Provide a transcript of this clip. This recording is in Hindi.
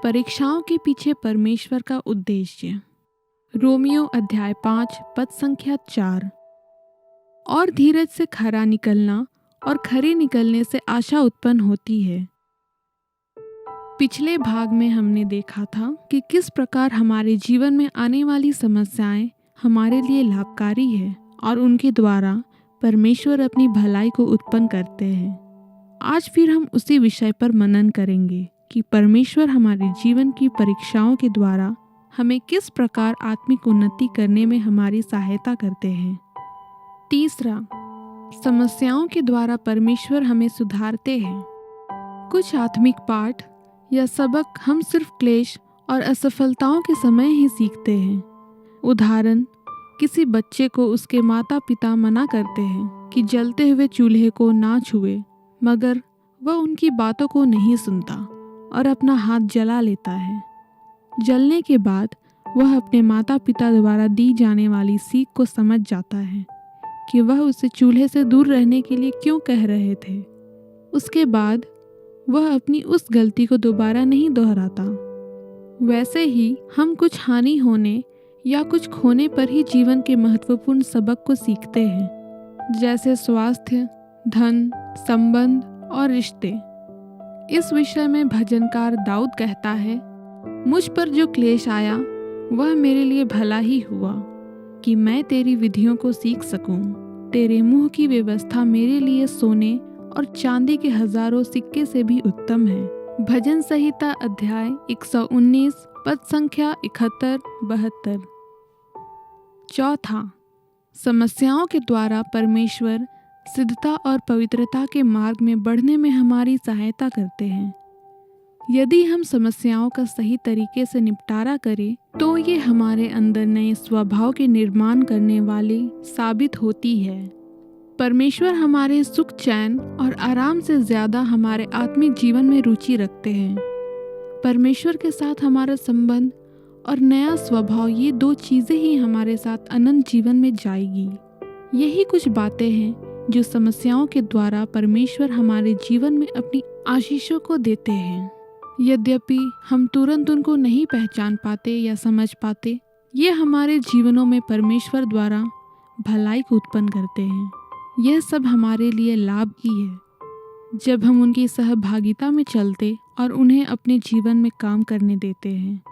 परीक्षाओं के पीछे परमेश्वर का उद्देश्य। रोमियो अध्याय 5 पद संख्या 4। और धीरज से खरा निकलना और खरे निकलने से आशा उत्पन्न होती है। पिछले भाग में हमने देखा था कि किस प्रकार हमारे जीवन में आने वाली समस्याएं हमारे लिए लाभकारी है और उनके द्वारा परमेश्वर अपनी भलाई को उत्पन्न करते हैं। आज फिर हम उसी विषय पर मनन करेंगे कि परमेश्वर हमारे जीवन की परीक्षाओं के द्वारा हमें किस प्रकार आत्मिक उन्नति करने में हमारी सहायता करते हैं। तीसरा, समस्याओं के द्वारा परमेश्वर हमें सुधारते हैं। कुछ आत्मिक पाठ या सबक हम सिर्फ क्लेश और असफलताओं के समय ही सीखते हैं। उदाहरण, किसी बच्चे को उसके माता पिता मना करते हैं कि जलते हुए चूल्हे को ना छुए, मगर वह उनकी बातों को नहीं सुनता और अपना हाथ जला लेता है। जलने के बाद वह अपने माता पिता द्वारा दी जाने वाली सीख को समझ जाता है कि वह उसे चूल्हे से दूर रहने के लिए क्यों कह रहे थे। उसके बाद वह अपनी उस गलती को दोबारा नहीं दोहराता। वैसे ही हम कुछ हानि होने या कुछ खोने पर ही जीवन के महत्वपूर्ण सबक को सीखते हैं, जैसे स्वास्थ्य, धन, संबंध और रिश्ते। इस विषय में भजनकार दाऊद कहता है, मुझ पर जो क्लेश आया वह मेरे लिए भला ही हुआ कि मैं तेरी विधियों को सीख सकूं। तेरे मुंह की व्यवस्था मेरे लिए सोने और चांदी के हजारों सिक्के से भी उत्तम है। भजन संहिता अध्याय 119 पद संख्या 71-72। चौथा, समस्याओं के द्वारा परमेश्वर सिद्धता और पवित्रता के मार्ग में बढ़ने में हमारी सहायता करते हैं। यदि हम समस्याओं का सही तरीके से निपटारा करें तो ये हमारे अंदर नए स्वभाव के निर्माण करने वाली साबित होती है। परमेश्वर हमारे सुख, चैन और आराम से ज़्यादा हमारे आत्मिक जीवन में रुचि रखते हैं। परमेश्वर के साथ हमारा संबंध और नया स्वभाव, ये दो चीज़ें ही हमारे साथ अनंत जीवन में जाएगी। यही कुछ बातें हैं जो समस्याओं के द्वारा परमेश्वर हमारे जीवन में अपनी आशीषों को देते हैं। यद्यपि हम तुरंत उनको नहीं पहचान पाते या समझ पाते, ये हमारे जीवनों में परमेश्वर द्वारा भलाई को उत्पन्न करते हैं। यह सब हमारे लिए लाभ ही है जब हम उनकी सहभागिता में चलते और उन्हें अपने जीवन में काम करने देते हैं।